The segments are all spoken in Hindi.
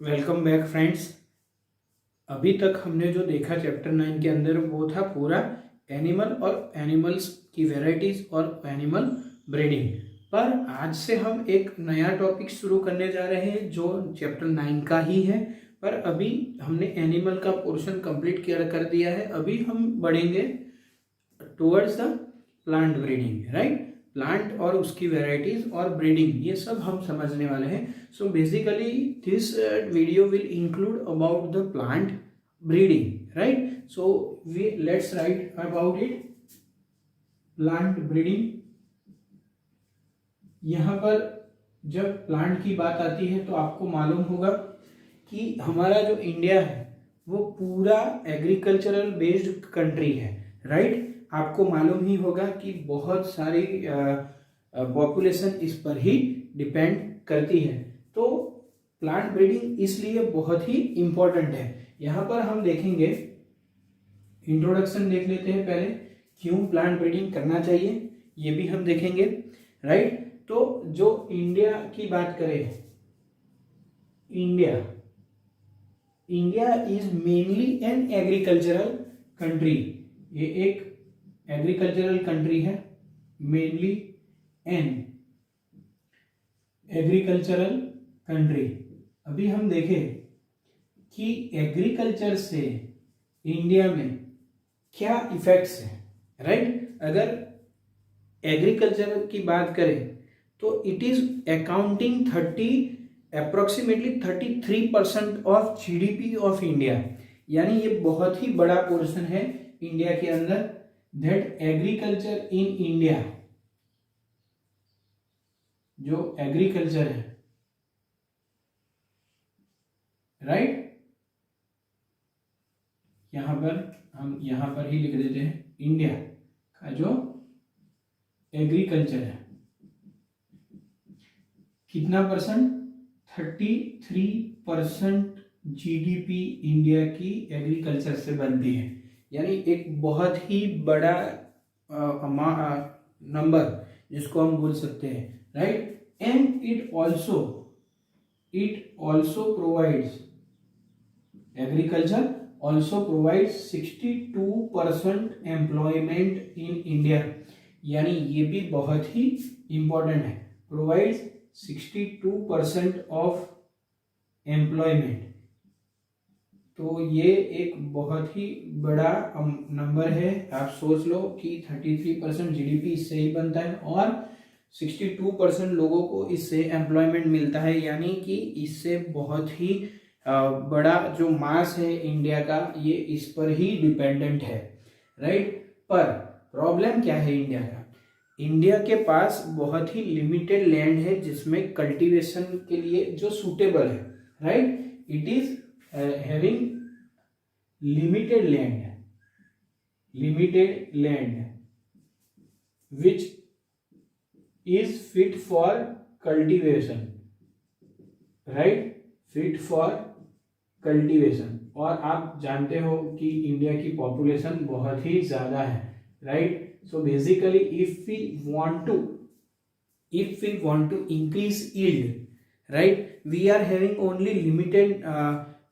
Welcome back friends. अभी तक हमने जो देखा चैप्टर 9 के अंदर वो था पूरा एनिमल और एनिमल्स की वैरायटीज और एनिमल ब्रीडिंग। पर आज से हम एक नया टॉपिक शुरू करने जा रहे हैं जो चैप्टर 9 का ही है। पर अभी हमने एनिमल का पोर्शन कंप्लीट कर दिया है। अभी हम बढ़ेंगे towards the plant breeding, right. Plant और उसकी वेराइटीज और ब्रीडिंग ये सब हम समझने वाले हैं। So basically this video will include about the plant breeding, right. So we let's write about it. Plant breeding, यहाँ पर जब प्लांट की बात आती है तो आपको मालूम होगा कि हमारा जो इंडिया है वो पूरा एग्रीकल्चरल बेस्ड कंट्री है, राइट। आपको मालूम ही होगा कि बहुत सारी पॉपुलेशन इस पर ही डिपेंड करती है। तो प्लांट ब्रीडिंग इसलिए बहुत ही इम्पोर्टेंट है। यहाँ पर हम देखेंगे, इंट्रोडक्शन देख लेते हैं पहले, क्यों प्लांट ब्रीडिंग करना चाहिए ये भी हम देखेंगे, राइट। तो जो इंडिया की बात करें, India is mainly an agricultural country. ये एक एग्रीकल्चरल कंट्री है, मेनली एन एग्रीकल्चरल कंट्री। अभी हम देखें कि एग्रीकल्चर से इंडिया में क्या इफेक्ट्स हैं, राइट। अगर एग्रीकल्चर की बात करें तो it is accounting approximately 33% of GDP of India. यानी ये बहुत ही बड़ा पोर्शन है इंडिया के अंदर। दैट एग्रीकल्चर इन इंडिया, जो एग्रीकल्चर है, राइट। यहां पर हम यहां पर ही लिख देते हैं इंडिया का जो एग्रीकल्चर है कितना परसेंट, 33% जीडीपी इंडिया की एग्रीकल्चर से बनती है। यानी एक बहुत ही बड़ा नंबर जिसको हम बोल सकते हैं, right. And it also provides, agriculture also provides 62% employment in India. यानी ये भी बहुत ही इंपॉर्टेंट है, प्रोवाइड्स 62% ऑफ एम्प्लॉयमेंट। तो ये एक बहुत ही बड़ा नंबर है। आप सोच लो कि 33% जीडीपी इससे ही बनता है और 62% लोगों को इससे एम्प्लॉयमेंट मिलता है। यानी कि इससे बहुत ही बड़ा जो मास है इंडिया का, ये इस पर ही डिपेंडेंट है, राइट। पर प्रॉब्लम क्या है इंडिया का? इंडिया के पास बहुत ही लिमिटेड लैंड है जिसमें कल्टीवेशन के लिए जो सूटेबल है, right. It is having limited land which is fit for cultivation, right, fit for cultivation। और आप जानते हो कि इंडिया की पॉपुलेशन बहुत ही ज्यादा है, right. So basically if we want to increase yield, right, we are having only limited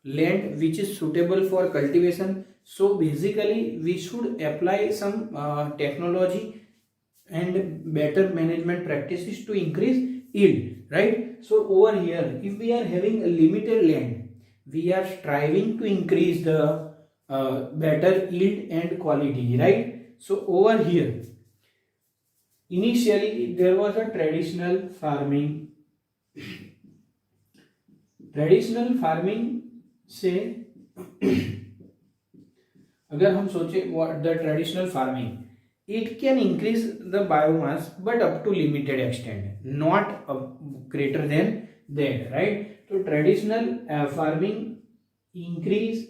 land which is suitable for cultivation. So basically we should apply some technology and better management practices to increase yield, right. So over here, if we are having a limited land, we are striving to increase the better yield and quality, right. So over here, initially there was a traditional farming से अगर हम सोचे the traditional farming, it can increase the biomass but up to limited extent, not greater than that, right. तो traditional farming increase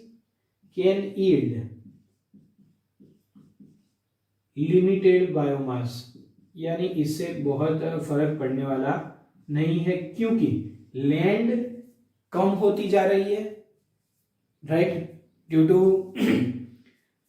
can yield limited biomass. यानी इससे बहुत फर्क पड़ने वाला नहीं है क्योंकि लैंड कम होती जा रही है, राइट, ड्यू टू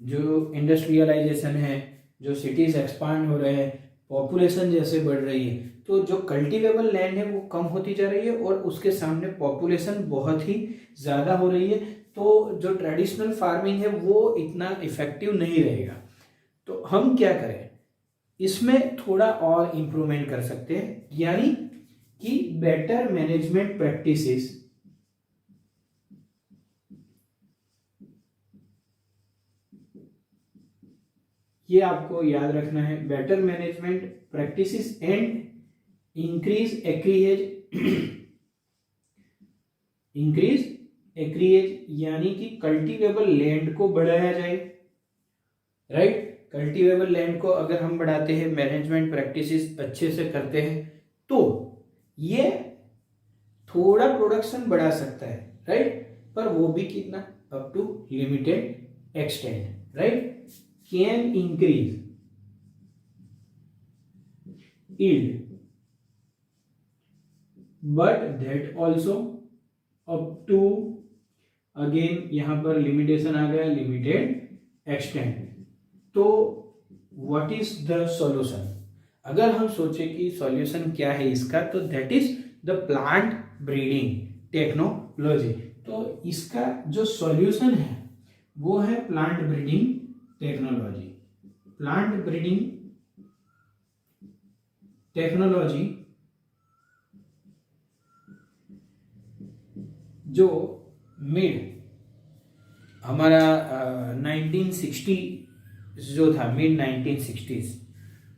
जो इंडस्ट्रियलाइजेशन है, जो सिटीज एक्सपांड हो रहे हैं, पॉपुलेशन जैसे बढ़ रही है तो जो कल्टीवेबल लैंड है वो कम होती जा रही है और उसके सामने पॉपुलेशन बहुत ही ज़्यादा हो रही है, तो जो ट्रेडिशनल फार्मिंग है वो इतना इफेक्टिव नहीं रहेगा। तो हम क्या करें, इसमें थोड़ा और इम्प्रूवमेंट कर सकते हैं, यानी कि बेटर मैनेजमेंट प्रैक्टिसेस ये आपको याद रखना है, better management practices and increase acreage यानी कि कल्टीवेबल लैंड को बढ़ाया जाए, राइट। कल्टीवेबल लैंड को अगर हम बढ़ाते हैं, मैनेजमेंट प्रैक्टिसेस अच्छे से करते हैं, तो ये थोड़ा प्रोडक्शन बढ़ा सकता है, राइट, पर वो भी कितना, up to limited extent, right. Can increase yield but that also up to, again यहां पर लिमिटेशन आ गया, लिमिटेड एक्सटेंट। तो व्हाट इज द सॉल्यूशन, अगर हम सोचे कि सॉल्यूशन क्या है इसका, तो that is the plant breeding technology. तो इसका जो सॉल्यूशन है वो है plant breeding technology. Plant breeding technology जो मिड हमारा 1960 जो था, मिड 1960s,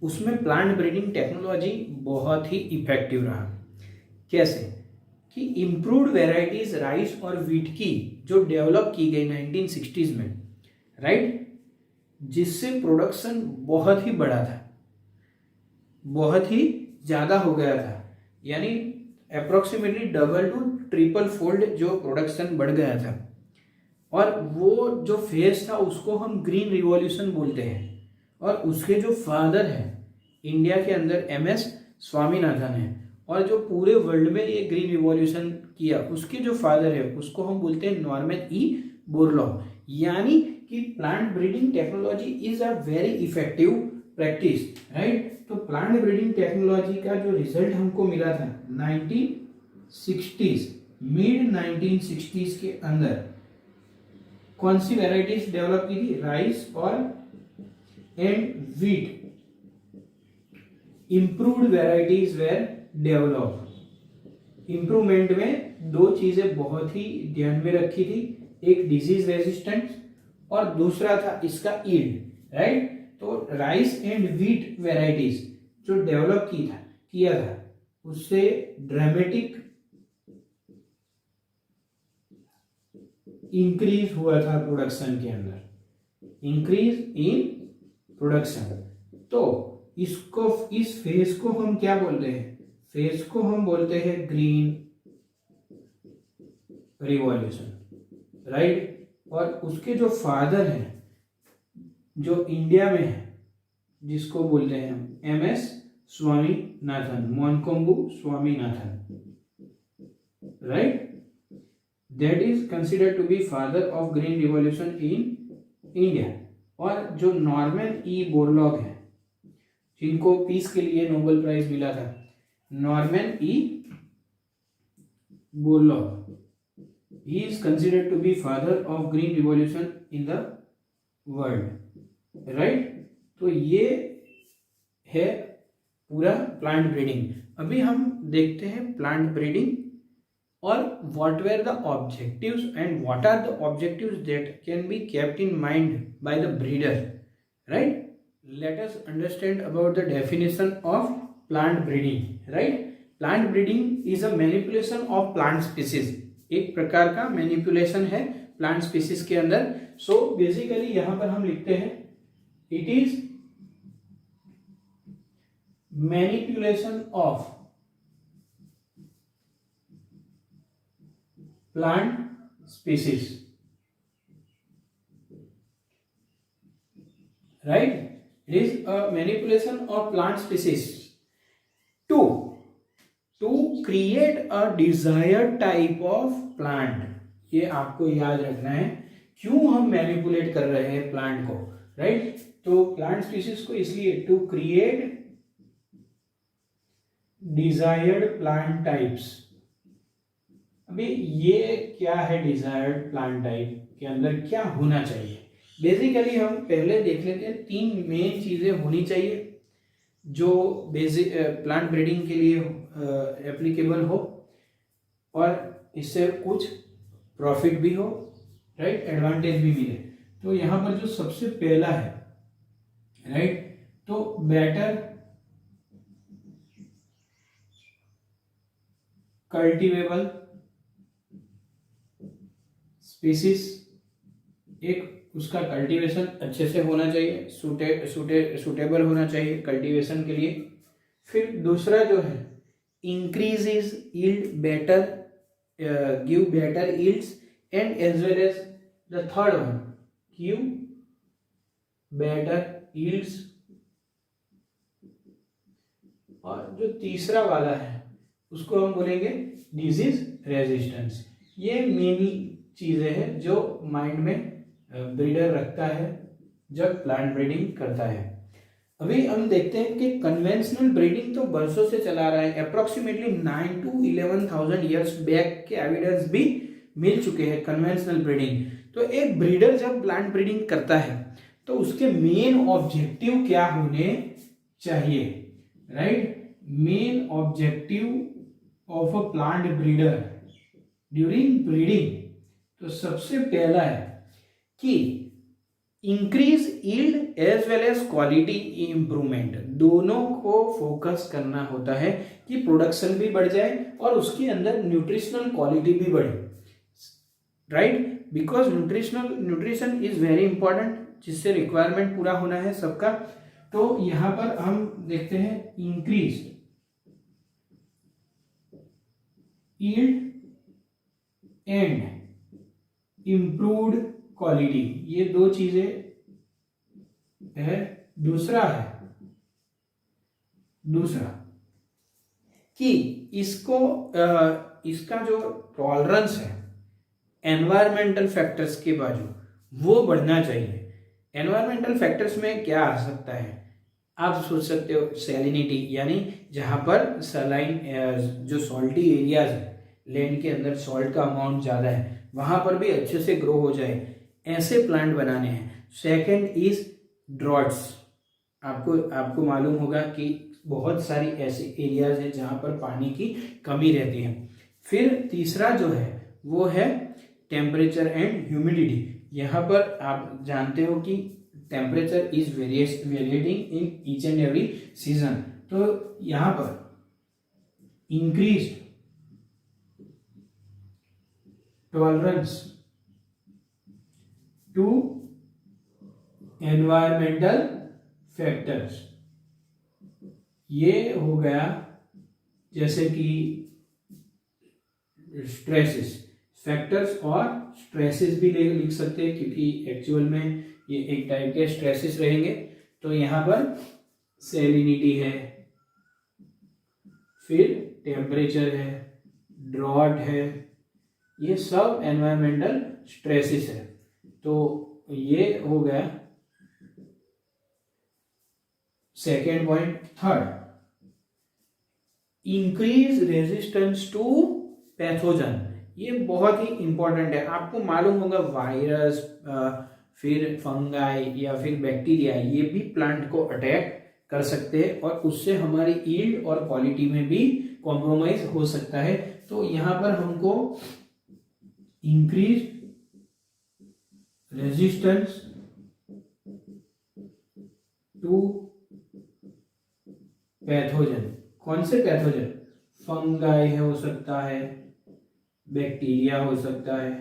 उसमें प्लांट ब्रीडिंग टेक्नोलॉजी बहुत ही इफेक्टिव रहा। कैसे कि इम्प्रूव्ड वेराइटीज राइस और वीट की जो डेवलप की गई 1960s में, राइट, जिससे प्रोडक्शन बहुत ही बड़ा था, बहुत ही ज़्यादा हो गया था, यानी approximately double two triple fold जो प्रोडक्शन बढ़ गया था। और वो जो फेज था उसको हम ग्रीन रिवॉल्यूशन बोलते हैं, और उसके जो फादर हैं इंडिया के अंदर MS स्वामीनाथन है, और जो पूरे वर्ल्ड में ये ग्रीन रिवॉल्यूशन किया उसके जो फादर है उसको हम बोलते हैं नॉर्मन E बोरलॉग। यानी कि plant breeding technology is a very effective practice, right. तो प्लांट ब्रीडिंग टेक्नोलॉजी का जो रिजल्ट हमको मिला था 1960s, मिड 1960s के अंदर कौन सी वेराइटीज डेवलप की थी, राइस और and wheat. Improved varieties were develop. Improvement में दो चीजें बहुत ही ध्यान में रखी थी, एक डिजीज रेजिस्टेंस और दूसरा था इसका यील्ड, राइट। तो राइस एंड वीट वेराइटीज जो डेवलप किया था उससे ड्रामेटिक इंक्रीज हुआ था प्रोडक्शन के अंदर, इंक्रीज इन प्रोडक्शन। तो इसको, इस फेज को हम क्या बोलते हैं, फेज को हम बोलते हैं ग्रीन रिवॉल्यूशन, राइट। और उसके जो फादर हैं जो इंडिया में है, जिसको बोलते हैं हम MS Swaminathan, Monkombu Swaminathan, right, that is considered to be father of green revolution in India. और जो नॉर्मन E बोरलॉग है, जिनको पीस के लिए नोबेल प्राइज मिला था, Norman E Borlaug, he is considered to be father of green revolution in the world, right। तो ये है पूरा प्लांट ब्रीडिंग। अभी हम देखते हैं प्लांट ब्रीडिंग और what were the objectives and what are the objectives that can be kept in mind by the breeder, right। Let us understand about the definition of plant breeding, right। Plant breeding is a manipulation of plant species, एक प्रकार का मैनिपुलेशन है प्लांट स्पीसीज के अंदर। सो बेसिकली यहां पर हम लिखते हैं it is manipulation of plant species, right. It is a manipulation of plant species to create a desired type of plant. ये आपको याद रखना है, क्यों हम मैनिपुलेट कर रहे हैं प्लांट को, राइट। तो प्लांट स्पीसीज को इसलिए to create desired plant types. अभी ये क्या है डिजायर्ड प्लांट टाइप के अंदर क्या होना चाहिए? बेसिकली हम पहले देख लेते हैं, 3 मेन चीजें होनी चाहिए जो बेसिक प्लांट ब्रीडिंग के लिए एप्लीकेबल हो और इससे कुछ प्रॉफिट भी हो, राइट, एडवांटेज भी मिले। तो यहाँ पर जो सबसे पहला है, राइट, तो बेटर कल्टीवेबल स्पीसीज, एक उसका कल्टीवेशन अच्छे से होना चाहिए, सूटेबल होना चाहिए कल्टीवेशन के लिए। फिर दूसरा जो है increases yield better, give better yields, and as well as the third one give better yields. और जो तीसरा वाला है उसको हम बोलेंगे डिजीज रेजिस्टेंस। ये मेनली चीजें हैं जो माइंड में ब्रीडर रखता है जब प्लांट ब्रीडिंग करता है। अभी हम देखते हैं कि कन्वेंशनल ब्रीडिंग तो बरसों से चला रहा है, अप्रोक्सीमेटली 9 to 11,000 ईयर्स बैक के एविडेंस भी मिल चुके हैं कन्वेंशनल ब्रीडिंग। तो एक ब्रीडर जब प्लांट ब्रीडिंग करता है तो उसके मेन ऑब्जेक्टिव क्या होने चाहिए, right? Main objective of a plant breeder during breeding, तो सबसे पहला है कि increase yield as well as quality improvement. दोनों को फोकस करना होता है कि प्रोडक्शन भी बढ़ जाए और उसके अंदर न्यूट्रिशनल क्वालिटी भी बढ़े, right, because nutrition is very important, जिससे रिक्वायरमेंट पूरा होना है सबका। तो यहां पर हम देखते हैं increase yield and improved quality, ये दो चीजें है। दूसरा कि इसको इसका जो टॉलरेंस है एनवायरमेंटल फैक्टर्स के बाजू वो बढ़ना चाहिए। एनवायरमेंटल फैक्टर्स में क्या आ सकता है? आप सोच सकते हो सैलिनिटी, यानी जहां पर सलाइन जो सॉल्टी एरियाज है, लैंड के अंदर सॉल्ट का अमाउंट ज़्यादा है, वहां पर भी अच्छे से ग्रो हो जाए, ऐसे प्लांट बनाने हैं। Second is droughts. आपको मालूम होगा कि बहुत सारी ऐसे एरियाज हैं जहां पर पानी की कमी रहती है। फिर तीसरा जो है वो है टेम्परेचर एंड ह्यूमिडिटी। यहाँ पर आप जानते हो कि temperature is variating in each and every season. तो यहाँ पर increase tolerance to environmental factors, ये हो गया। जैसे कि स्ट्रेसेस, फैक्टर्स और स्ट्रेसेस भी लिख सकते हैं, क्योंकि एक्चुअल में ये एक टाइप के स्ट्रेसेस रहेंगे। तो यहां पर सैलिनिटी है, फिर टेम्परेचर है, ड्रॉट है, ये सब एनवायरमेंटल स्ट्रेसेस है। तो ये हो गया second point. Third, increase resistance to pathogen. ये बहुत ही इंपॉर्टेंट है। आपको मालूम होगा वायरस, फिर फंगाई या फिर बैक्टीरिया, ये भी प्लांट को अटैक कर सकते हैं और उससे हमारी यील्ड और क्वालिटी में भी कॉम्प्रोमाइज हो सकता है। तो यहां पर हमको इंक्रीज रेजिस्टेंस टू पैथोजन। कौन से पैथोजन? फंगाई हो सकता है, बैक्टीरिया हो सकता है,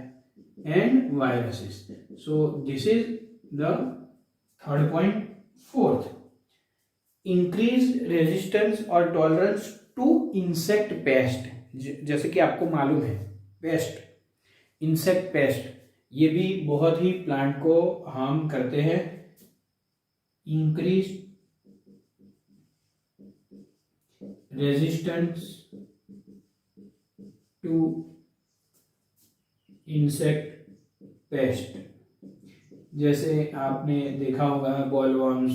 and viruses. So this is the third point. Fourth, increase resistance और टॉलरेंस टू इंसेक्ट पेस्ट। जैसे कि आपको मालूम है पेस्ट, इंसेक्ट पेस्ट, ये भी बहुत ही प्लांट को हार्म करते हैं। Increase resistance to insect pest, जैसे आपने देखा होगा बॉलवर्म्स,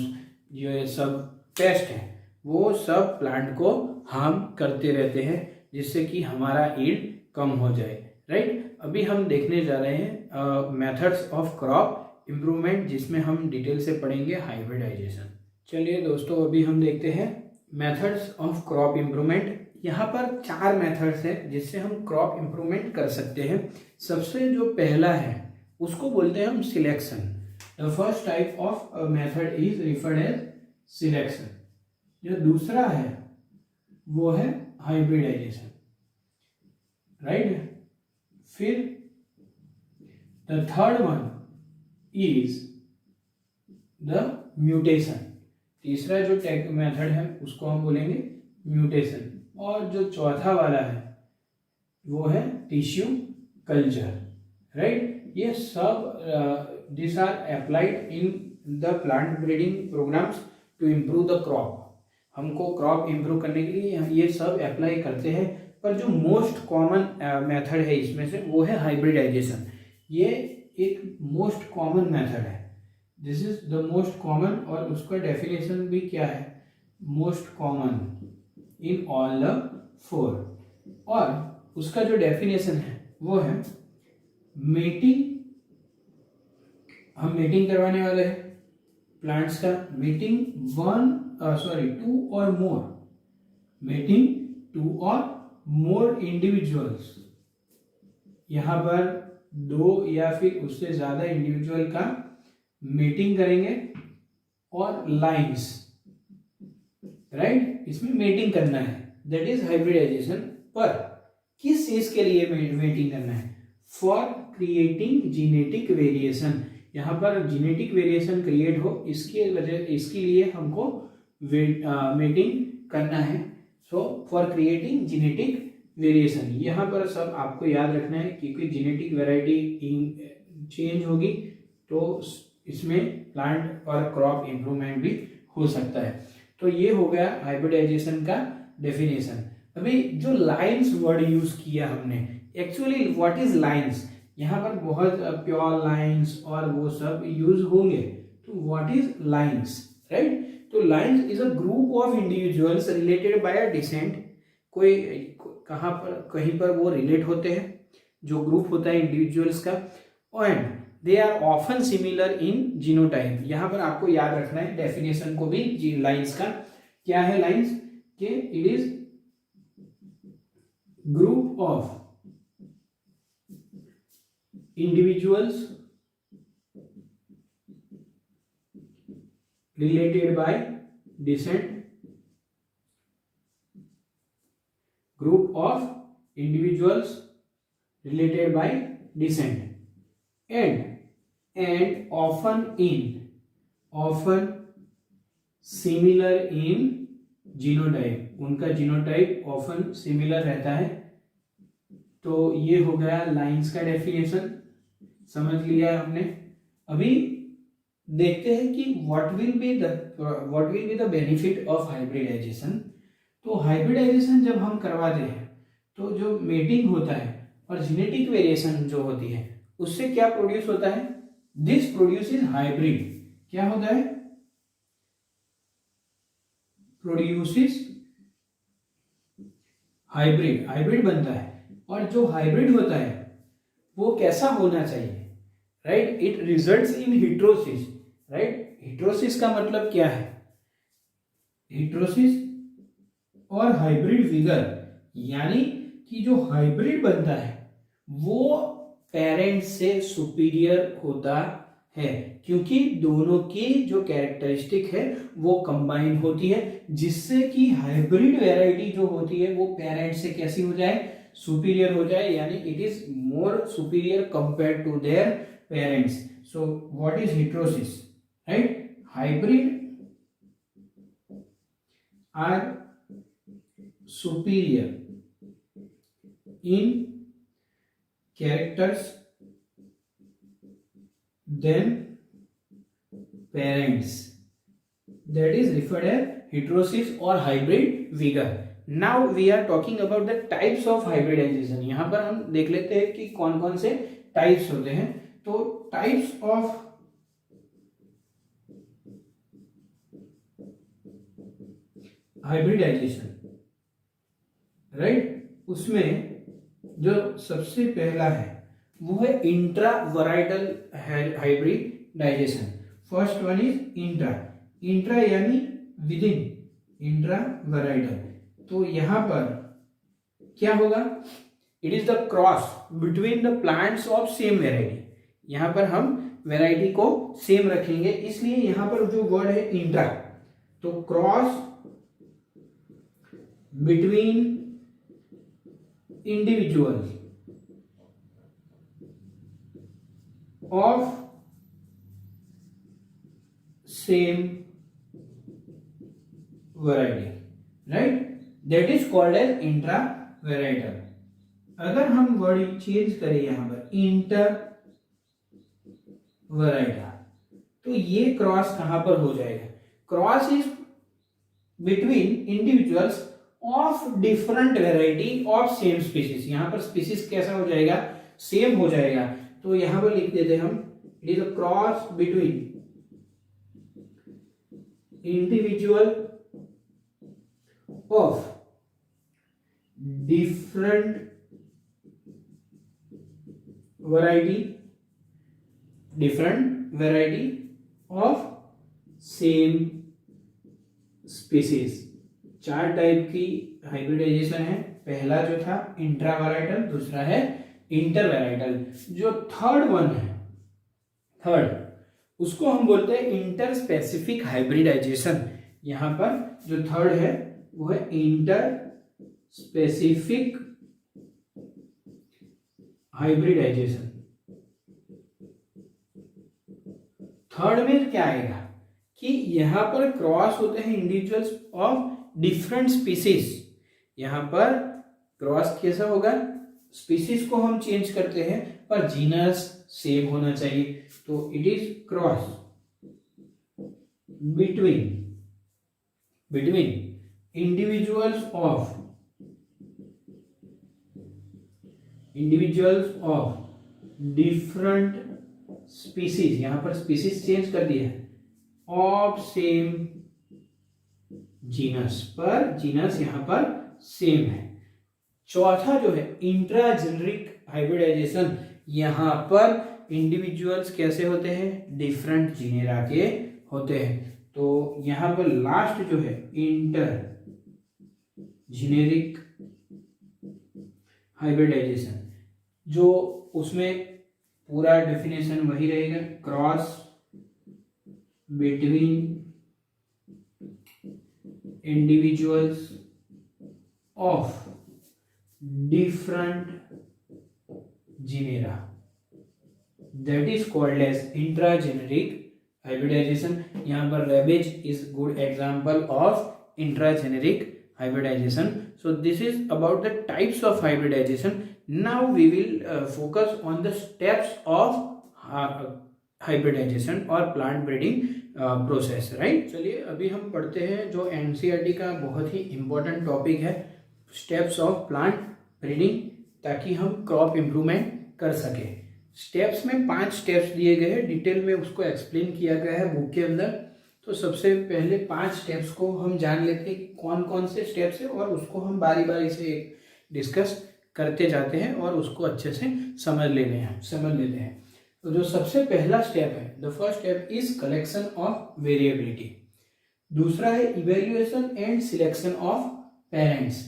ये सब पेस्ट हैं, वो सब प्लांट को हार्म करते रहते हैं, जिससे कि हमारा यील्ड कम हो जाए, राइट। अभी हम देखने जा रहे हैं मेथड्स ऑफ क्रॉप इम्प्रूवमेंट, जिसमें हम डिटेल से पढ़ेंगे हाइब्रिडाइजेशन। चलिए दोस्तों, अभी हम देखते हैं मेथड्स ऑफ क्रॉप इम्प्रूवमेंट। यहाँ पर 4 मेथड्स हैं जिससे हम क्रॉप इम्प्रूवमेंट कर सकते हैं। सबसे जो पहला है उसको बोलते हैं हम selection. The first type of method is referred as selection. जो दूसरा है वो है हाइब्रिडाइजेशन, राइट। फिर the third one is the mutation. तीसरा जो मेथड है उसको हम बोलेंगे म्यूटेशन। और जो चौथा वाला है वो है टिश्यू कल्चर, राइट। ये सब this are applied in the plant breeding programs to improve the crop. हमको क्रॉप इम्प्रूव करने के लिए ये सब अप्लाई करते हैं, पर जो मोस्ट कॉमन मेथड है इसमें से वो है हाइब्रिडाइजेशन। ये एक मोस्ट कॉमन मेथड है, this is the most common. और उसका डेफिनेशन भी क्या है, most common in all the 4। और उसका जो डेफिनेशन है वो है मेटिंग। हम मेटिंग करवाने वाले हैं प्लांट्स का, मेटिंग 2 और मोर, मेटिंग 2 और मोर इंडिविजुअल्स। यहां पर 2 या फिर उससे ज्यादा इंडिविजुअल का मेटिंग करेंगे और लाइंस, राइट। इसमें मेटिंग करना है, दैट इज हाइब्रिडाइजेशन। पर किस चीज के लिए मेटिंग करना है, फॉर क्रिएटिंग जीनेटिक वेरिएशन। यहाँ पर जीनेटिक वेरिएशन क्रिएट हो, इसके लिए हमको मेटिंग करना है। So for creating genetic variation, यहाँ पर सब आपको याद रखना है, क्योंकि जीनेटिक वेराइटी चेंज होगी तो इसमें प्लांट और क्रॉप इम्प्रूवमेंट भी हो सकता है। तो ये हो गया हाइब्रिडाइजेशन का डेफिनेशन। अभी जो लाइंस वर्ड यूज किया हमने, एक्चुअली व्हाट इज लाइंस, यहाँ पर बहुत प्योर लाइंस और वो सब यूज होंगे। तो व्हाट इज लाइंस, राइट। तो lines is a group of individuals related by a descent. कोई कहाँ पर कहीं पर वो रिलेट होते हैं, जो ग्रुप होता है इंडिविजुअल्स का, and they are often similar in genotype. यहाँ पर आपको याद रखना है डेफिनेशन को भी लाइंस का। क्या है लाइंस, के it is group of individuals related bye decent, group of individuals related by descent, and often similar in genotype। उनका जीनोटाइप ऑफन सिमिलर रहता है। तो ये हो गया लाइंस का डेफिनेशन, समझ लिया हमने। अभी देखते हैं कि what will be the benefit of hybridization. तो हाइब्रिडाइजेशन जब हम करवाते हैं तो जो मेटिंग होता है और जेनेटिक वेरिएशन जो होती है उससे क्या प्रोड्यूस होता है, दिस प्रोड्यूसेस हाइब्रिड। क्या होता है, प्रोड्यूसेस हाइब्रिड, हाइब्रिड बनता है। और जो हाइब्रिड होता है वो कैसा होना चाहिए, right. It results in हिट्रोसिस, right. हिट्रोसिस का मतलब क्या है, हिट्रोसिस और हाइब्रिड विगर, यानी कि जो हाइब्रिड बनता है वो पेरेंट से सुपीरियर होता है, क्योंकि दोनों की जो कैरेक्टरिस्टिक है वो कंबाइन होती है, जिससे कि हाइब्रिड वैरायटी जो होती है वो पेरेंट से कैसी हो जाए, सुपीरियर हो जाए, यानी it is more superior compare to their parents. So what is heterosis, right. Hybrid are superior in characters than parents, that is referred as heterosis or hybrid vigor. Now we are talking about the types of hybridization। यहां पर हम देख लेते हैं कि कौन कौन से टाइप्स होते हैं। तो टाइप्स ऑफ हाइब्रिडाइजेशन, राइट, उसमें जो सबसे पहला है वो है intra varietal hybridization. First one is intra, intra यानी विद इन, इंट्रा वराइटल। तो यहां पर क्या होगा, it is the cross between the plants of same variety. यहां पर हम वेराइटी को सेम रखेंगे, इसलिए यहां पर जो वर्ड है इंट्रा, तो cross between individuals of same variety, right, that is called as intra varietal। अगर हम वर्ड चेंज करें यहां पर इंटर वराइटल, तो ये क्रॉस कहां पर हो जाएगा, cross is between individuals of different variety of same species. यहां पर स्पीसीज कैसा हो जाएगा, सेम हो जाएगा। तो यहां पर लिख देते हैं हम, it is a cross between individual of different variety of same species. चार टाइप की हाइब्रिडाइजेशन है। पहला जो था इंट्रावैराइटल, दूसरा है इंटरवैराइटल, जो थर्ड वन है, थर्ड, उसको हम बोलते हैं इंटर स्पेसिफिक हाइब्रिडाइजेशन। यहां पर जो थर्ड है वो है इंटर स्पेसिफिक हाइब्रिडाइजेशन। थर्ड में क्या आएगा कि यहां पर क्रॉस होते हैं इंडिविजुअल्स ऑफ डिफरेंट स्पीसीज। यहां पर क्रॉस कैसा होगा, स्पीसीज को हम चेंज करते हैं पर जीनस सेम होना चाहिए। तो it is cross between individuals of different species, यहां पर स्पीसीज चेंज कर दिया है, ऑफ सेम जीनस, पर जीनस यहां पर सेम है। चौथा जो है इंट्रा जेनेरिक हाइब्रिडाइजेशन, यहां पर इंडिविजुअल्स कैसे होते हैं, डिफरेंट जीनेरा के होते हैं। तो यहां पर लास्ट जो है इंटर जेनेरिक हाइब्रिडाइजेशन, जो उसमें पूरा डेफिनेशन वही रहेगा, cross between individuals of different genera, that is called as intrageneric hybridization। यहाँ पर rabbit is good example of intrageneric hybridization। So this is about the types of hybridization। Now we will focus on the steps of hybridization or plant breeding process, right। चलिए अभी हम पढ़ते हैं जो NCERT का बहुत ही important topic है, स्टेप्स ऑफ प्लांट ब्रीडिंग, ताकि हम क्रॉप इम्प्रूवमेंट कर सके। स्टेप्स में 5 स्टेप्स दिए गए हैं, डिटेल में उसको एक्सप्लेन किया गया है बुक के अंदर। तो सबसे पहले 5 स्टेप्स को हम जान लेते हैं कि कौन कौन से स्टेप्स है, और उसको हम बारी बारी से डिस्कस करते जाते हैं और उसको अच्छे से समझ लेते हैं। तो जो सबसे पहला स्टेप है, the first step is collection of variability. दूसरा है evaluation and selection of parents.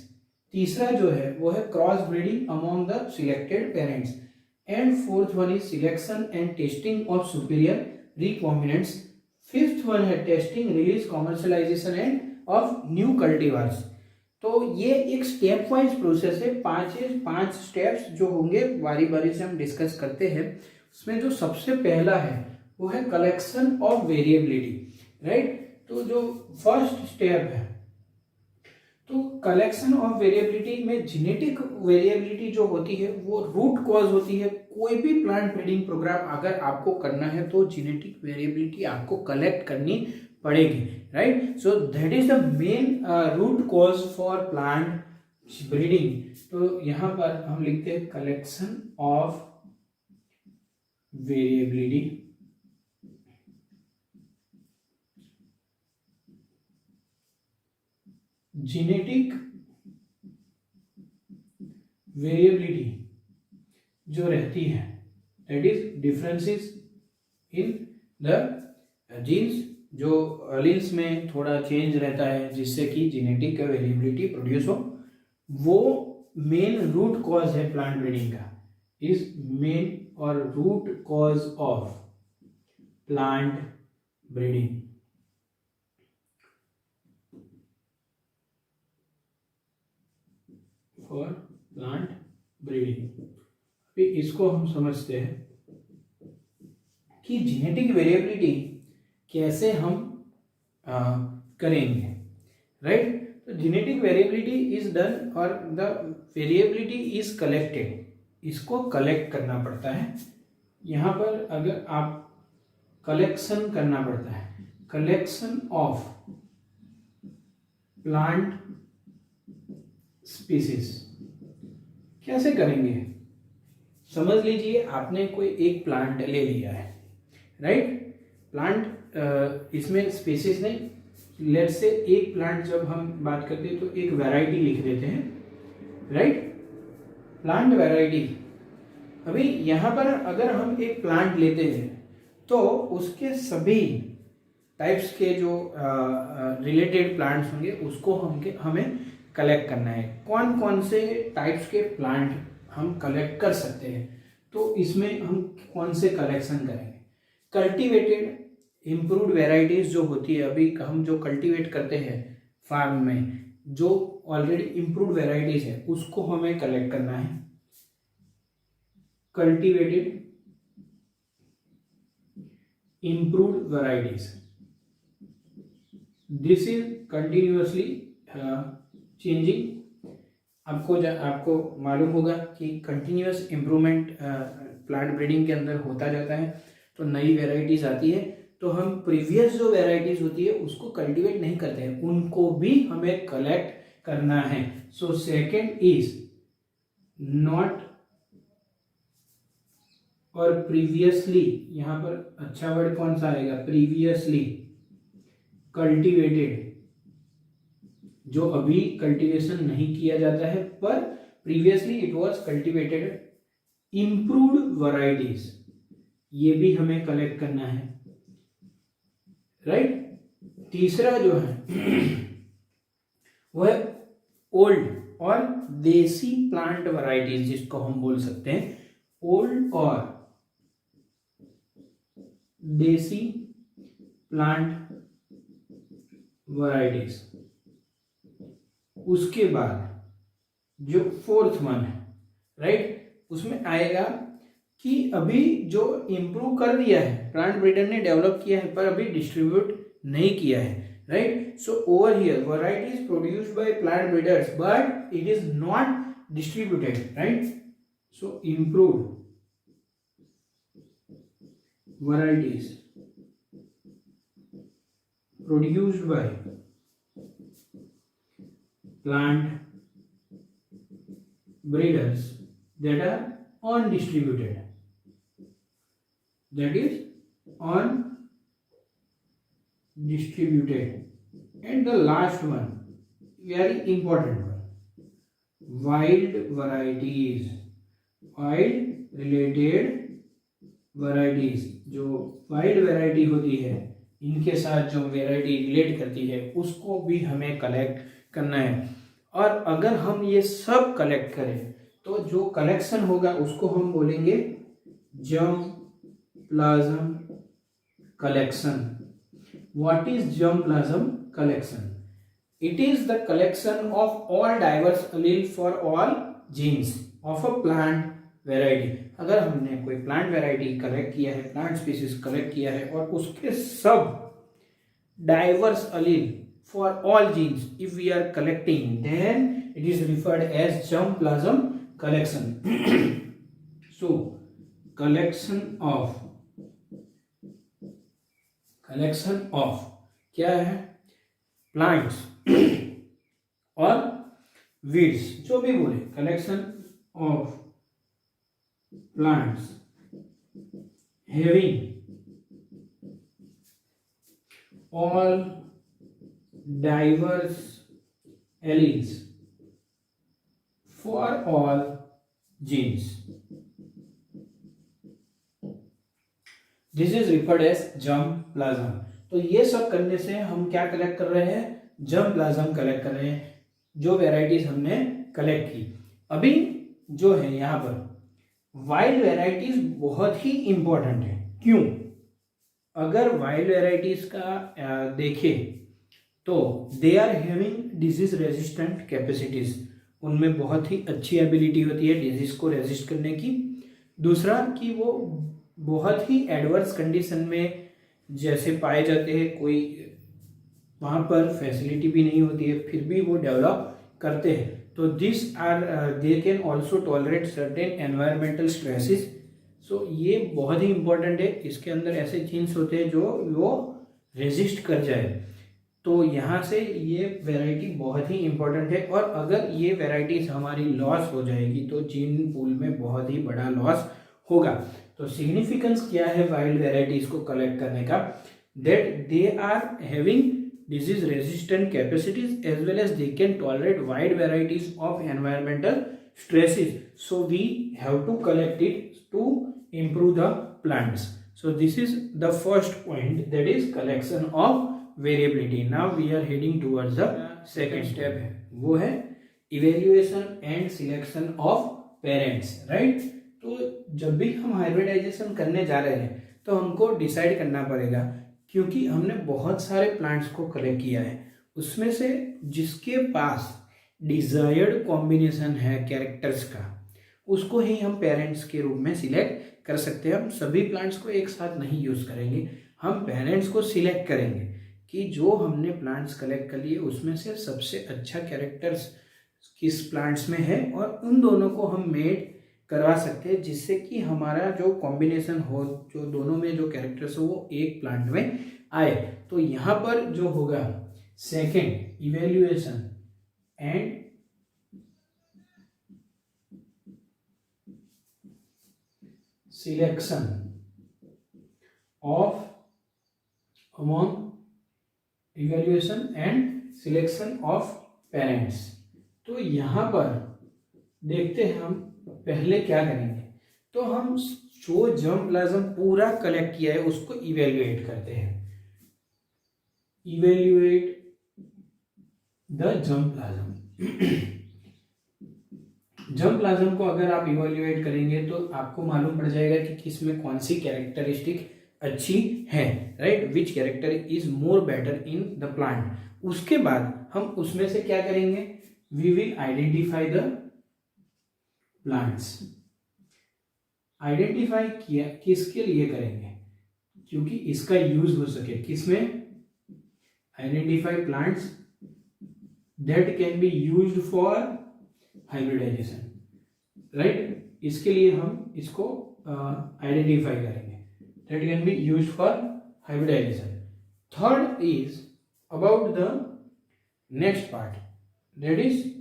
तीसरा जो है वो है cross breeding among the selected parents. And fourth one is selection and testing of superior recombinants. Fifth one है testing, release, commercialization and of new cultivars. तो ये एक स्टेप वाइज प्रोसेस है, 5 स्टेप्स जो होंगे बारी बारी से हम डिस्कस करते हैं। उसमें जो सबसे पहला है वो है कलेक्शन ऑफ वेरिएबिलिटी, राइट। तो जो फर्स्ट स्टेप है, तो कलेक्शन ऑफ वेरिएबिलिटी में जेनेटिक वेरिएबिलिटी जो होती है वो रूट कॉज होती है। कोई भी प्लांट ब्रीडिंग प्रोग्राम अगर आपको करना है तो जेनेटिक वेरिएबिलिटी आपको कलेक्ट करनी पड़ेगी, right. So that is the main root cause for plant breeding. तो यहां पर हम लिखते हैं collection of variability, genetic variability जो रहती है, that is differences in the genes, जो एलील्स में थोड़ा चेंज रहता है जिससे कि जेनेटिक वेरिएबिलिटी प्रोड्यूस हो, वो मेन रूट कॉज है प्लांट ब्रीडिंग का, इज मेन और root cause of plant breeding. For plant breeding. अभी इसको हम समझते हैं कि जेनेटिक वेरिएबिलिटी कैसे हम करेंगे, राइट। तो जेनेटिक वेरिएबिलिटी इज डन और द वेरिएबिलिटी इज कलेक्टेड, इसको कलेक्ट करना पड़ता है। यहाँ पर अगर आप कलेक्शन करना पड़ता है, कलेक्शन ऑफ प्लांट स्पीसीज कैसे करेंगे? समझ लीजिए आपने कोई एक प्लांट ले लिया है, राइट। प्लांट इसमें स्पीसीज नहीं, लेट्स से एक प्लांट जब हम बात करते हैं तो एक वैरायटी लिख देते हैं, राइट, प्लांट वैरायटी। अभी यहाँ पर अगर हम एक प्लांट लेते हैं तो उसके सभी टाइप्स के जो रिलेटेड प्लांट्स होंगे उसको हमें कलेक्ट करना है। कौन कौन से टाइप्स के प्लांट हम कलेक्ट कर सकते हैं, तो इसमें हम कौन से कलेक्शन करेंगे? कल्टीवेटेड इम्प्रूव्ड वेराइटीज जो होती है, अभी हम जो कल्टीवेट करते हैं फार्म में, जो ऑलरेडी इम्प्रूव्ड वेराइटीज है उसको हमें कलेक्ट करना है। Cultivated improved varieties, this is continuously changing. आपको मालूम होगा कि कंटिन्यूअस इम्प्रूवमेंट प्लांट ब्रीडिंग के अंदर होता जाता है, तो नई वेराइटीज आती है, तो हम प्रीवियस जो वेराइटीज होती है उसको कल्टीवेट नहीं करते हैं, उनको भी हमें कलेक्ट करना है। सो सेकेंड इज नॉट और प्रीवियसली, यहाँ पर अच्छा वर्ड कौन सा आएगा? प्रीवियसली कल्टीवेटेड, जो अभी कल्टीवेशन नहीं किया जाता है पर previously it was cultivated. Improved varieties, ये भी हमें कलेक्ट करना है, राइट। तीसरा जो है वो है ओल्ड और देसी प्लांट वैरायटीज, जिसको हम बोल सकते हैं ओल्ड और देसी प्लांट वैरायटीज। उसके बाद जो फोर्थ वन है, राइट, उसमें आएगा कि अभी जो इम्प्रूव कर दिया है, प्लांट ब्रीडर ने डेवलप किया है पर अभी डिस्ट्रीब्यूट नहीं किया है, right. So over here varieties produced by plant breeders but it is not distributed, right. So improved varieties produced by plant breeders that are undistributed, that is undistributed. And the last one, very important one, wild varieties, wild related varieties. जो वाइल्ड वैरायटी होती है, इनके साथ जो वैरायटी रिलेट करती है उसको भी हमें कलेक्ट करना है। और अगर हम ये सब कलेक्ट करें तो जो कलेक्शन होगा उसको हम बोलेंगे germplasm collection. What is germplasm collection? It is the collection of all diverse allele for all genes of a plant variety. अगर हमने कोई प्लांट वेराइटी कलेक्ट किया है, प्लांट स्पीसीज कलेक्ट किया है और उसके सब diverse allele for all genes if we are collecting, then it is referred as germplasm collection. So collection of क्या है? प्लांट्स और वीड्स, जो भी बोले, collection of plants having all diverse alleles for all genes. This is referred as germplasm. तो ये सब करने से हम क्या कलेक्ट कर रहे हैं, जर्मप्लाज्म कलेक्ट कर रहे हैं, जो वेराइटीज हमने कलेक्ट की। अभी जो है यहाँ पर वाइल्ड वेराइटीज बहुत ही इंपॉर्टेंट है। क्यों? अगर वाइल्ड वेराइटीज का देखें तो they are having disease resistant capacities, उनमें बहुत ही अच्छी एबिलिटी होती है डिजीज को रेजिस्ट करने की। दूसरा कि वो बहुत ही एडवर्स कंडीशन में जैसे पाए जाते हैं, कोई वहाँ पर फैसिलिटी भी नहीं होती है, फिर भी वो डेवलप करते हैं। तो this are they can also tolerate certain environmental stresses. So ये बहुत ही इंपॉर्टेंट है, इसके अंदर ऐसे जीन्स होते हैं जो वो रेजिस्ट कर जाए। तो यहाँ से ये वैरायटी बहुत ही इंपॉर्टेंट है। और अगर ये वैरायटीज हमारी लॉस हो जाएगी तो जीन पूल में बहुत ही बड़ा लॉस होगा। तो सिग्निफिकेंस क्या है वाइल्ड वैरायटीज को कलेक्ट करने का, that they are having disease resistant capacities as well as they can tolerate wide varieties of environmental stresses. So we have to collect it to improve the plants. So this is the first point, that is collection of variability. Now we are heading towards the second step है, वो है evaluation and selection of parents, right? तो जब भी हम हाइब्रिडाइजेशन करने जा रहे हैं तो हमको डिसाइड करना पड़ेगा, क्योंकि हमने बहुत सारे प्लांट्स को कलेक्ट किया है, उसमें से जिसके पास डिजायर्ड कॉम्बिनेशन है कैरेक्टर्स का, उसको ही हम पेरेंट्स के रूप में सिलेक्ट कर सकते हैं। हम सभी प्लांट्स को एक साथ नहीं यूज करेंगे, हम पेरेंट्स को सिलेक्ट करेंगे कि जो हमने प्लांट्स कलेक्ट कर लिए उसमें से सबसे अच्छा कैरेक्टर्स किस प्लांट्स में है, और उन दोनों को हम मेड करवा सकते हैं, जिससे कि हमारा जो कॉम्बिनेशन हो, जो दोनों में जो कैरेक्टर्स हो वो एक प्लांट में आए। तो यहाँ पर जो होगा second, evaluation and selection of among evaluation and selection of parents. तो यहाँ पर देखते हैं हम पहले क्या करेंगे, तो हम जो जर्मप्लाज्म पूरा कलेक्ट किया है उसको इवेल्युएट करते हैं। Evaluate the germplasm. जर्मप्लाज्म को अगर आप इवेल्युएट करेंगे तो आपको मालूम पड़ जाएगा कि किसमें कौन सी कैरेक्टरिस्टिक अच्छी है, right, which character is more better in the plant. उसके बाद हम उसमें से क्या करेंगे, we will identify the plants. Identify किया किसके लिए करेंगे, क्योंकि इसका यूज हो सके किसमें, identify plants that can be used for hybridization, right. इसके लिए हम इसको आइडेंटिफाई करेंगे, that can be used for hybridization. Third is about the next part, that is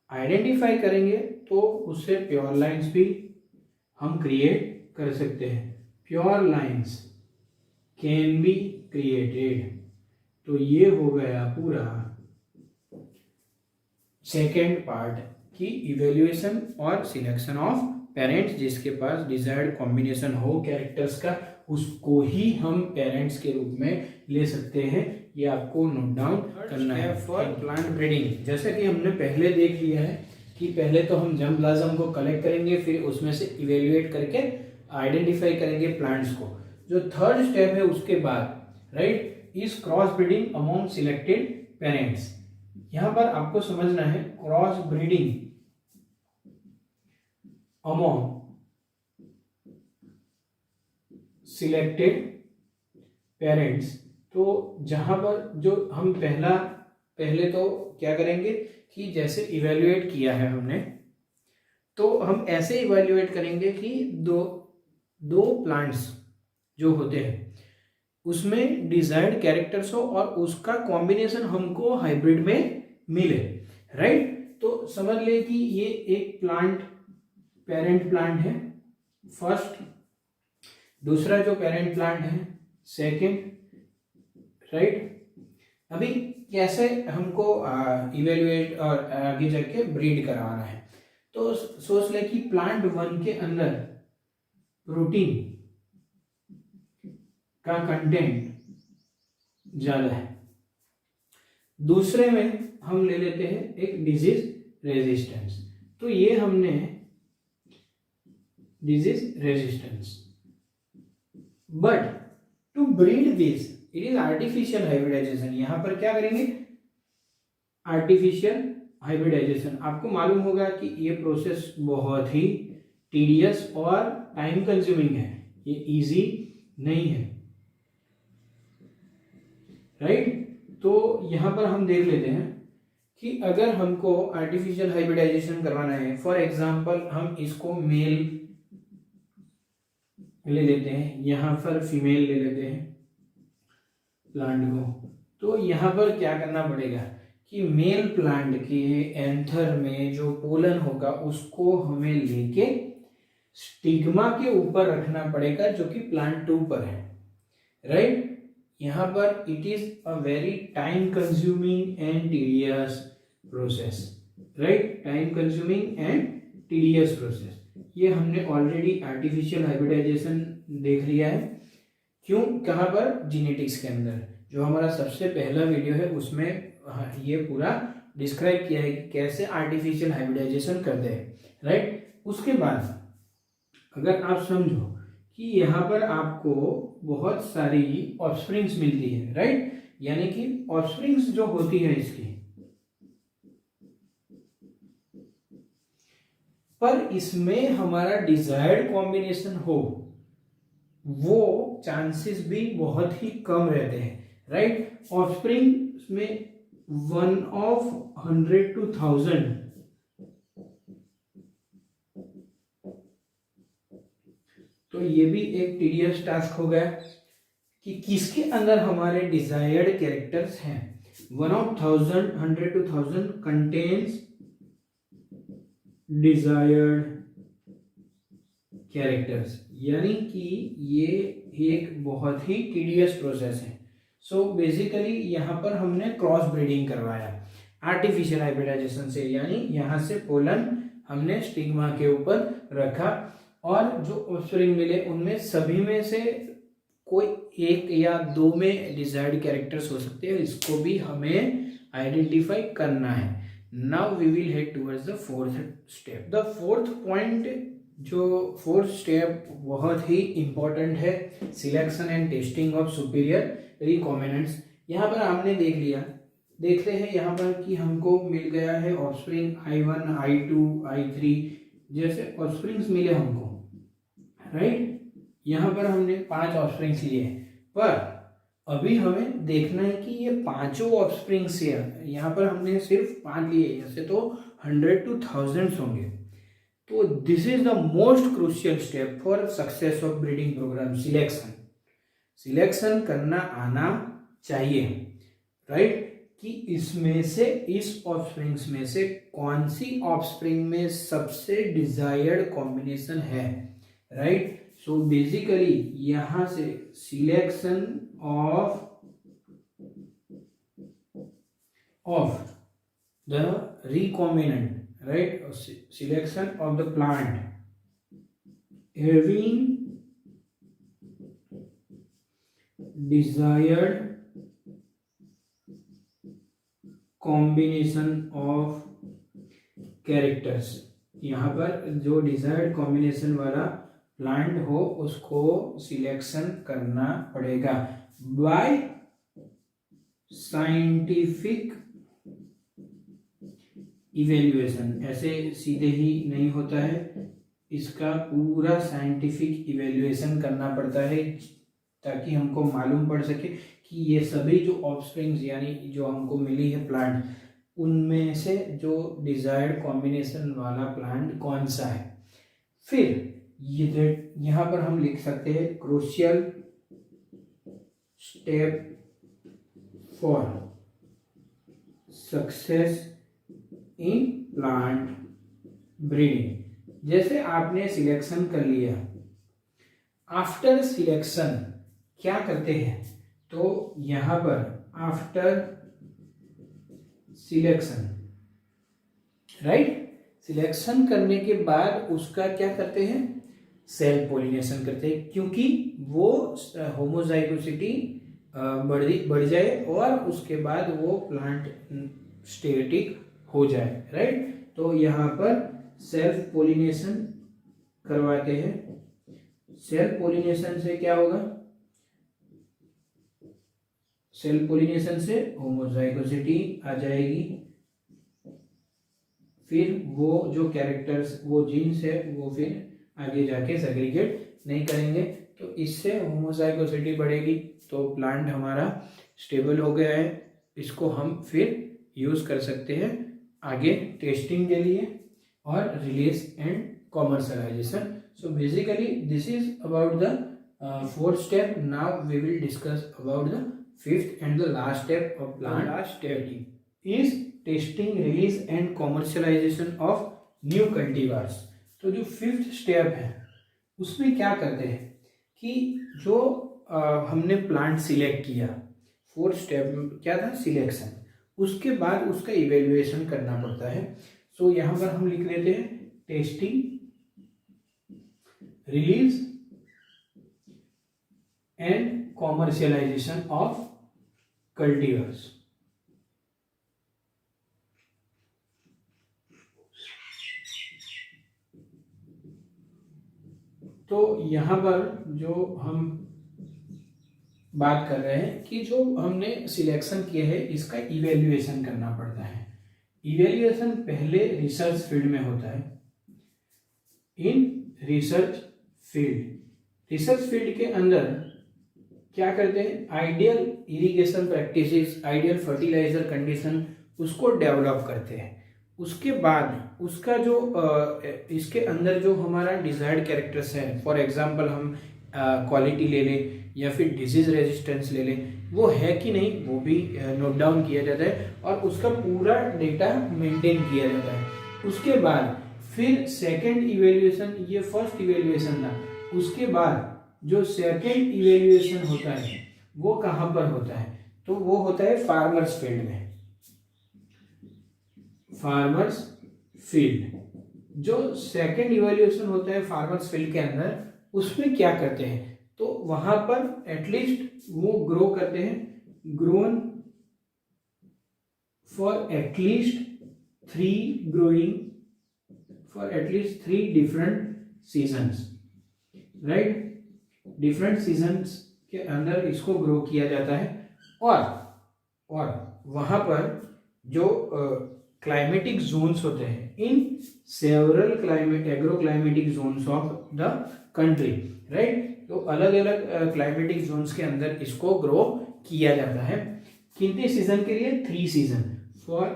identify करेंगे तो उससे प्योर लाइंस भी हम क्रिएट कर सकते हैं। Pure lines can be created. तो ये हो गया पूरा सेकेंड पार्ट की इवेल्युएशन और सिलेक्शन ऑफ पेरेंट्स, जिसके पास डिजायर्ड कॉम्बिनेशन हो कैरेक्टर्स का, उसको ही हम पेरेंट्स के रूप में ले सकते हैं। ये आपको नोट डाउन करना है। फॉर प्लांट ब्रीडिंग, जैसे कि हमने पहले देख लिया है कि पहले तो हम जर्मप्लाज्म को कलेक्ट करेंगे, फिर उसमें से इवेल्युएट करके आइडेंटिफाई करेंगे प्लांट्स को। जो थर्ड स्टेप है उसके बाद, right, is cross breeding among selected parents. यहां पर आपको समझना है cross breeding among selected parents. तो जहां पर जो हम पहले तो क्या करेंगे कि जैसे इवेल्युएट किया है हमने, तो हम ऐसे इवेल्युएट करेंगे कि दो प्लांट्स जो होते हैं उसमें डिजायर्ड कैरेक्टर्स हो और उसका कॉम्बिनेशन हमको हाइब्रिड में मिले, राइट। तो समझ ले कि ये एक प्लांट पेरेंट प्लांट है फर्स्ट, दूसरा जो पेरेंट प्लांट है सेकंड, राइट। अभी कैसे हमको इवेल्युएट और आगे जाके ब्रीड करवाना है, तो सोच ले कि प्लांट 1 के अंदर प्रोटीन का कंटेंट ज्यादा है, दूसरे में हम ले लेते हैं एक डिजीज रेजिस्टेंस। तो ये हमने disease resistance, but to breed this it is artificial hybridization. यहां पर क्या करेंगे, आर्टिफिशियल हाइब्रिडाइजेशन। आपको मालूम होगा कि ये प्रोसेस बहुत ही टीडियस और टाइम कंज्यूमिंग है, ये इजी नहीं है, राइट। तो यहां पर हम देख लेते हैं कि अगर हमको आर्टिफिशियल हाइब्रिडाइजेशन करवाना है, फॉर एग्जांपल हम इसको मेल ले लेते हैं, यहां पर फीमेल ले लेते हैं प्लांट को। तो यहां पर क्या करना पड़ेगा कि मेल प्लांट के एंथर में जो पोलन होगा उसको हमें लेके स्टिग्मा के ऊपर रखना पड़ेगा, जो कि प्लांट 2 पर है, राइट। यहाँ पर it is a very time consuming and tedious process, right, time consuming and tedious process. ये हमने ऑलरेडी आर्टिफिशियल हाइब्रिडाइजेशन देख लिया है। क्यों, कहाँ पर, जेनेटिक्स के अंदर, जो हमारा सबसे पहला वीडियो है उसमें ये पूरा डिस्क्राइब किया है कि कैसे आर्टिफिशियल हाइब्रिडाइजेशन करते हैं, राइट। उसके बाद अगर आप समझो कि यहाँ पर आपको बहुत सारी ऑफस्प्रिंग्स मिलती है, राइट, यानी कि ऑफस्प्रिंग्स जो होती है इसकी, पर इसमें हमारा डिजायर्ड कॉम्बिनेशन हो, वो चांसेस भी बहुत ही कम रहते हैं, राइट। ऑफस्प्रिंग में 1 of 100 to 1000, तो ये भी एक टीडियस टास्क हो गया कि किसके अंदर हमारे डिजायर्ड कैरेक्टर्स हैं। 1 of 1000, 100 to 1000 contains desired characters, यानी कि ये एक बहुत ही टीडियस प्रोसेस है। सो बेसिकली यहाँ पर हमने क्रॉस ब्रीडिंग करवाया आर्टिफिशियल हाइब्रिडाइजेशन से, यानी यहाँ से पोलन हमने स्टिग्मा के ऊपर रखा और जो ऑफस्प्रिंग मिले उनमें सभी में से कोई एक या दो में डिजायर्ड कैरेक्टर्स हो सकते हैं, इसको भी हमें आइडेंटिफाई करना है। Now we will head towards the fourth step. The fourth point, जो फोर्थ स्टेप बहुत ही इंपॉर्टेंट है, selection and testing of superior recombinants. यहाँ पर हमने देख लिया, देखते हैं यहाँ पर कि हमको मिल गया है ऑफस्प्रिंग I1, I2, I3 जैसे ऑफस्प्रिंग्स मिले हमको, राइट। यहाँ पर हमने 5 ऑफस्प्रिंग्स लिए, पर अभी हमें देखना है कि ये पांचों ऑफस्प्रिंग्स, यहाँ पर हमने सिर्फ 5 लिए, ऐसे तो 100 to 1000 होंगे। तो this is the most crucial step for success of breeding program, selection. Selection करना आना चाहिए, राइट, कि इसमें से, इस ऑफस्प्रिंग्स में से कौन सी ऑफस्प्रिंग में सबसे डिजायर्ड कॉम्बिनेशन है, राइट। सो बेसिकली यहां से selection of the recombinant, right, selection of the plant having desired combination of characters। यहाँ पर जो डिजायर्ड कॉम्बिनेशन वाला प्लांट हो उसको सिलेक्शन करना पड़ेगा बाय साइंटिफिक इवेल्युएशन। ऐसे सीधे ही नहीं होता है, इसका पूरा साइंटिफिक इवेल्युएशन करना पड़ता है ताकि हमको मालूम पड़ सके कि ये सभी जो ऑफस्प्रिंग्स यानी जो हमको मिली है प्लांट, उनमें से जो डिजायर्ड कॉम्बिनेशन वाला प्लांट कौन सा है। फिर ये यहाँ पर हम लिख सकते हैं crucial step for success in plant breeding. जैसे आपने सिलेक्शन कर लिया, आफ्टर सिलेक्शन क्या करते हैं, तो यहां पर आफ्टर सिलेक्शन, राइट, सिलेक्शन करने के बाद उसका क्या करते हैं, सेल्फ पोलिनेशन करते हैं, क्योंकि वो होमोजाइगोसिटी बढ़ जाए और उसके बाद वो प्लांट स्टेटिक हो जाए, राइट। तो यहाँ पर सेल्फ पोलिनेशन करवाते हैं। सेल्फ पोलिनेशन से क्या होगा, सेल्फ पोलिनेशन से होमोजाइगोसिटी आ जाएगी, फिर वो जो कैरेक्टर्स, वो जीन्स है, वो फिर आगे जाके सेग्रीगेट नहीं करेंगे, तो इससे होमोजाइगोसिटी बढ़ेगी, तो प्लांट हमारा स्टेबल हो गया है। इसको हम फिर यूज़ कर सकते हैं आगे टेस्टिंग के लिए और release and commercialization. So basically this is about the fourth step. Now we will discuss about the fifth and the last step of plant. Last step is testing, release and commercialization of new cultivars. तो जो फिफ्थ स्टेप है उसमें क्या करते हैं कि जो हमने प्लांट सिलेक्ट किया, फोर्थ स्टेप क्या था, सिलेक्शन, उसके बाद उसका इवेल्युएशन करना पड़ता है। सो यहाँ पर हम लिख लेते हैं testing, release and commercialisation of cultivars. तो यहाँ पर जो हम बात कर रहे हैं कि जो हमने सिलेक्शन किया है इसका इवेल्युएशन करना पड़ता है। इवेल्युएशन पहले रिसर्च फील्ड में होता है। इन रिसर्च फील्ड के अंदर क्या करते हैं, ideal irrigation practices, ideal fertilizer condition, उसको डेवलप करते हैं। उसके बाद उसका जो इसके अंदर जो हमारा डिजायर्ड कैरेक्टर्स हैं, फॉर एग्जांपल हम क्वालिटी ले लें या फिर डिजीज रेजिस्टेंस ले लें, वो है कि नहीं वो भी नोट डाउन किया जाता है और उसका पूरा डेटा मेंटेन किया जाता है। उसके बाद फिर सेकंड इवेल्युएशन, ये फर्स्ट इवेल्युएशन था, उसके बाद जो सेकंड इवेल्युएशन होता है वो कहाँ पर होता है, तो वो होता है फार्मर्स फील्ड में। फार्मर्स फील्ड जो सेकंड इवेल्युएशन होता है फार्मर्स फील्ड के अंदर, उसमें क्या करते हैं, तो वहां पर एटलीस्ट वो ग्रो करते हैं, grown for at least 3 different seasons, right. Different seasons के अंदर इसको ग्रो किया जाता है और वहां पर जो क्लाइमेटिक जोन्स होते हैं, in several agro climatic zones of the country, right. तो अलग अलग क्लाइमेटिक जोन्स के अंदर इसको ग्रो किया जाता है। कितने सीजन के लिए, 3 season, for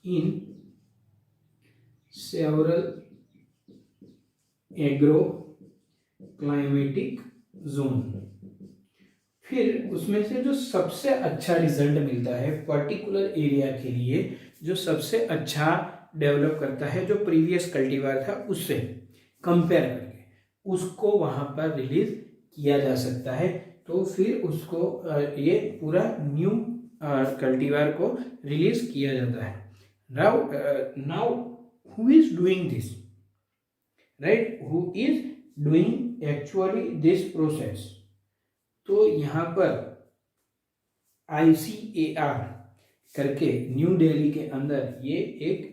in several agro climatic zone. फिर उसमें से जो सबसे अच्छा रिजल्ट मिलता है पर्टिकुलर एरिया के लिए, जो सबसे अच्छा डेवलप करता है, जो प्रीवियस कल्टीवार था उससे कंपेयर करके, उसको वहां पर रिलीज किया जा सकता है। तो फिर उसको ये पूरा न्यू कल्टीवार को रिलीज किया जाता है। Now who is doing this, right, who is doing actually this process. तो यहाँ पर ICAR करके न्यू दिल्ली के अंदर ये एक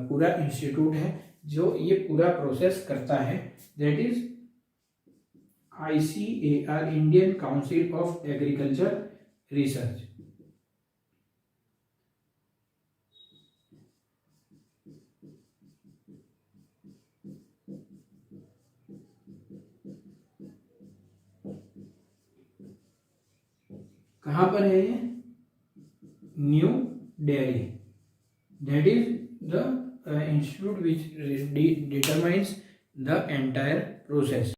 पूरा इंस्टीट्यूट है जो ये पूरा प्रोसेस करता है, that is ICAR, Indian council of agriculture research. कहाँ पर है ये, new Delhi, that is the institute which determines the entire process.